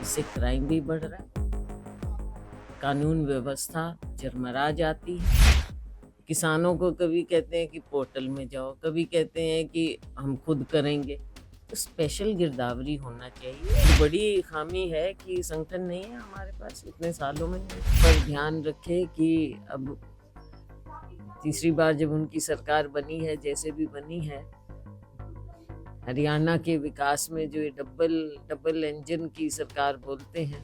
इससे क्राइम भी बढ़ रहा है, कानून व्यवस्था चरमरा जाती है। किसानों को कभी कहते हैं कि पोर्टल में जाओ, कभी कहते हैं कि हम खुद करेंगे। तो स्पेशल गिरदावरी होना चाहिए। बड़ी खामी है कि संगठन नहीं है हमारे पास, इतने सालों में पर ध्यान रखे कि अब तीसरी बार जब उनकी सरकार बनी है, जैसे भी बनी है, हरियाणा के विकास में जो ये डबल इंजन की सरकार बोलते हैं,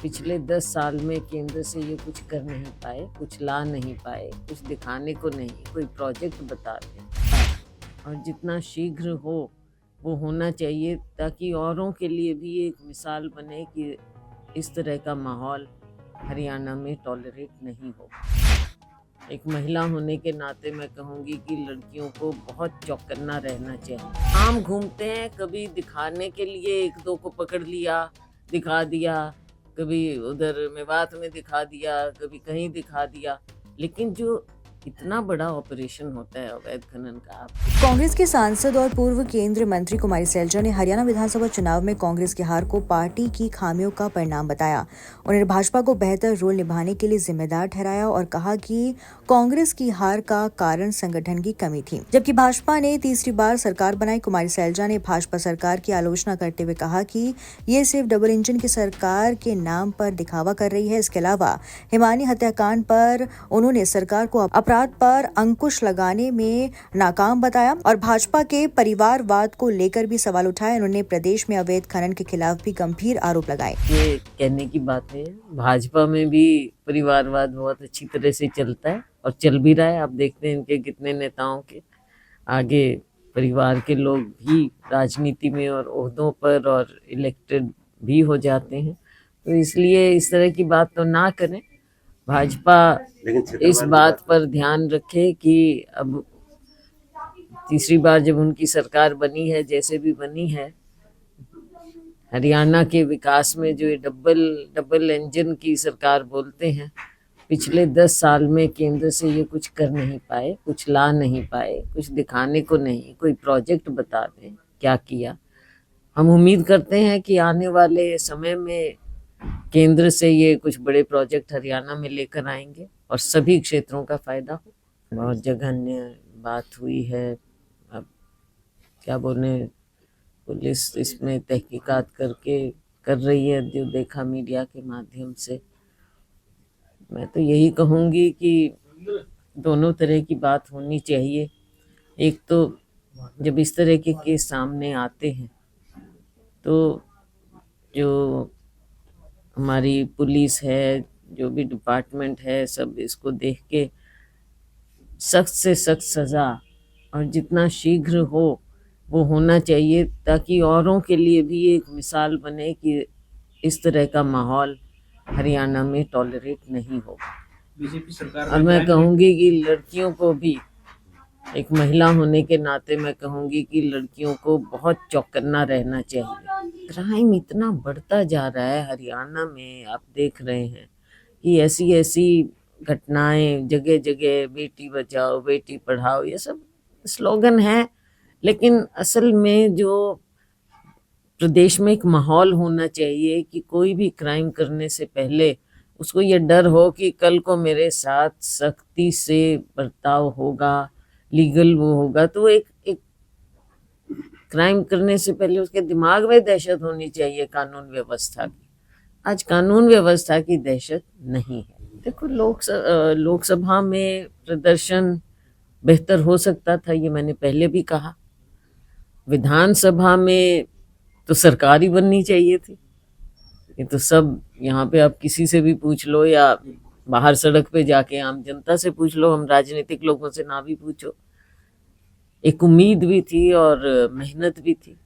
पिछले 10 साल में केंद्र से ये कुछ कर नहीं पाए, कुछ ला नहीं पाए, कुछ दिखाने को नहीं, कोई प्रोजेक्ट बता दें। और जितना शीघ्र हो वो होना चाहिए, ताकि औरों के लिए भी एक मिसाल बने कि इस तरह का माहौल हरियाणा में टॉलरेट नहीं होगा। एक महिला होने के नाते मैं कहूँगी कि लड़कियों को बहुत चौकन्ना रहना चाहिए। आम घूमते हैं, कभी दिखाने के लिए एक दो को पकड़ लिया, दिखा दिया, कभी उधर मेवात में दिखा दिया, कभी कहीं दिखा दिया, लेकिन जो इतना बड़ा ऑपरेशन होता है अवैध खनन का। कांग्रेस के सांसद और पूर्व केंद्रीय मंत्री कुमारी सैलजा ने हरियाणा विधानसभा चुनाव में कांग्रेस की हार को पार्टी की खामियों का परिणाम बताया। उन्होंने भाजपा को बेहतर रोल निभाने के लिए जिम्मेदार ठहराया और कहा कि कांग्रेस की हार का कारण संगठन की कमी थी, जबकि भाजपा ने तीसरी बार सरकार बनाई। कुमारी सैलजा ने भाजपा सरकार की आलोचना करते हुए कहा कि ये सिर्फ डबल इंजन की सरकार के नाम पर दिखावा कर रही है। इसके अलावा हिमानी हत्याकांड पर उन्होंने सरकार को अपराध पर अंकुश लगाने में नाकाम बताया और भाजपा के परिवारवाद को लेकर भी सवाल उठाए। उन्होंने प्रदेश में अवैध खनन के खिलाफ भी गंभीर आरोप लगाए। ये कहने की बात है, भाजपा में भी परिवारवाद बहुत अच्छी तरह से चलता है और चल भी रहा है। आप देखते हैं इनके कितने नेताओं के आगे परिवार के लोग भी राजनीति में और ओहदों पर और इलेक्टेड भी हो जाते हैं। तो इसलिए इस तरह की बात तो ना करें। भाजपा इस बात पर ध्यान रखे कि अब तीसरी बार जब उनकी सरकार बनी है, जैसे भी बनी है, हरियाणा के विकास में जो ये डबल इंजन की सरकार बोलते हैं, पिछले 10 साल में केंद्र से ये कुछ कर नहीं पाए, कुछ ला नहीं पाए, कुछ दिखाने को नहीं, कोई प्रोजेक्ट बता दें क्या किया। हम उम्मीद करते हैं कि आने वाले समय में केंद्र से ये कुछ बड़े प्रोजेक्ट हरियाणा में लेकर आएंगे और सभी क्षेत्रों का फायदा हो। बहुत जघन्य बात हुई है। अब क्या बोले, पुलिस इसमें तहकीकात करके कर रही है, जो देखा मीडिया के माध्यम से। मैं तो यही कहूँगी कि दोनों तरह की बात होनी चाहिए। एक तो जब इस तरह के केस सामने आते हैं तो जो हमारी पुलिस है, जो भी डिपार्टमेंट है, सब इसको देख के सख्त से सख्त सज़ा और जितना शीघ्र हो वो होना चाहिए, ताकि औरों के लिए भी एक मिसाल बने कि इस तरह का माहौल हरियाणा में टॉलरेट नहीं होगा। बीजेपी सरकार और मैं कहूँगी कि लड़कियों को भी, एक महिला होने के नाते मैं कहूँगी कि लड़कियों को बहुत चौकन्ना रहना चाहिए। क्राइम इतना बढ़ता जा रहा है हरियाणा में, आप देख रहे हैं कि ऐसी ऐसी घटनाएं जगह जगह, बेटी बचाओ बेटी पढ़ाओ, ये सब स्लोगन है, लेकिन असल में जो प्रदेश में एक माहौल होना चाहिए कि कोई भी क्राइम करने से पहले उसको ये डर हो कि कल को मेरे साथ सख्ती से बर्ताव होगा, लीगल वो होगा। तो एक क्राइम करने से पहले उसके दिमाग में दहशत होनी चाहिए कानून व्यवस्था की। आज कानून व्यवस्था की दहशत नहीं है। देखो, लोकसभा में प्रदर्शन बेहतर हो सकता था, ये मैंने पहले भी कहा। विधानसभा में तो सरकार ही बननी चाहिए थी। ये तो सब, यहाँ पे आप किसी से भी पूछ लो या बाहर सड़क पे जाके आम जनता से पूछ लो, हम राजनीतिक लोगों से ना भी पूछो, एक उम्मीद भी थी और मेहनत भी थी।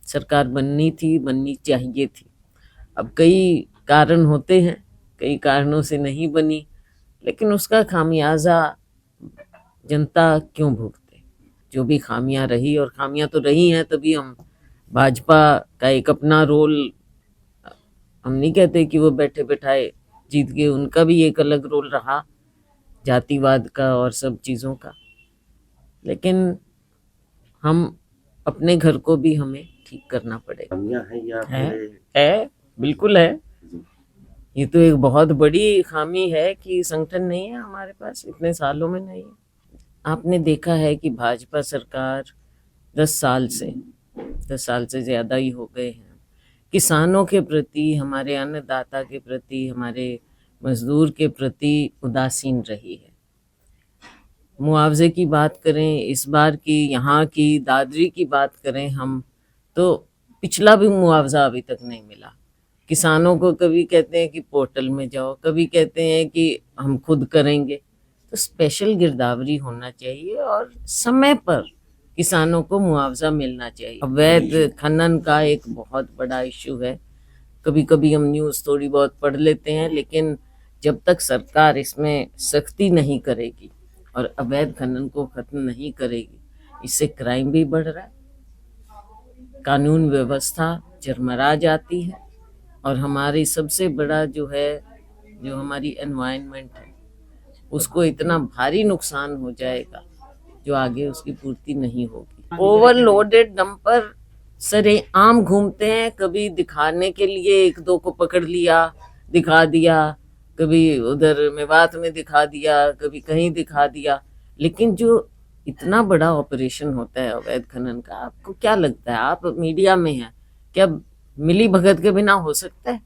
सरकार बननी थी, बननी चाहिए थी। अब कई कारण होते हैं, कई कारणों से नहीं बनी, लेकिन उसका खामियाजा जनता क्यों भुगते। जो भी खामियां रही, और खामियां तो रही हैं, तभी हम भाजपा का एक अपना रोल, हम नहीं कहते कि वो बैठे बैठाए जीत गए, उनका भी एक अलग रोल रहा, जातिवाद का और सब चीज़ों का। लेकिन हम अपने घर को भी हमें ठीक करना पड़ेगा। है या है बिल्कुल है। ये तो एक बहुत बड़ी खामी है कि संगठन नहीं है हमारे पास, इतने सालों में नहीं है। आपने देखा है कि भाजपा सरकार 10 साल से ज़्यादा ही हो गए हैं, किसानों के प्रति, हमारे अन्नदाता के प्रति, हमारे मजदूर के प्रति उदासीन रही है। मुआवजे की बात करें, इस बार की यहाँ की दादरी की बात करें हम, तो पिछला भी मुआवजा अभी तक नहीं मिला। किसानों को कभी कहते हैं कि पोर्टल में जाओ, कभी कहते हैं कि हम खुद करेंगे। तो स्पेशल गिरदावरी होना चाहिए और समय पर किसानों को मुआवजा मिलना चाहिए। अवैध खनन का एक बहुत बड़ा इशू है। कभी कभी हम न्यूज़ थोड़ी बहुत पढ़ लेते हैं, लेकिन जब तक सरकार इसमें सख्ती नहीं करेगी और अवैध खनन को खत्म नहीं करेगी, इससे क्राइम भी बढ़ रहा है, कानून व्यवस्था चरमरा जाती है और हमारी सबसे बड़ा जो है, जो हमारी एनवायरनमेंट है, उसको इतना भारी नुकसान हो जाएगा जो आगे उसकी पूर्ति नहीं होगी। ओवरलोडेड डंपर सरेआम घूमते हैं, कभी दिखाने के लिए एक दो को पकड़ लिया, दिखा दिया, कभी उधर मेवात में दिखा दिया, कभी कहीं दिखा दिया। लेकिन जो इतना बड़ा ऑपरेशन होता है अवैध खनन का, आपको क्या लगता है, आप मीडिया में हैं, क्या मिली भगत के बिना हो सकता है?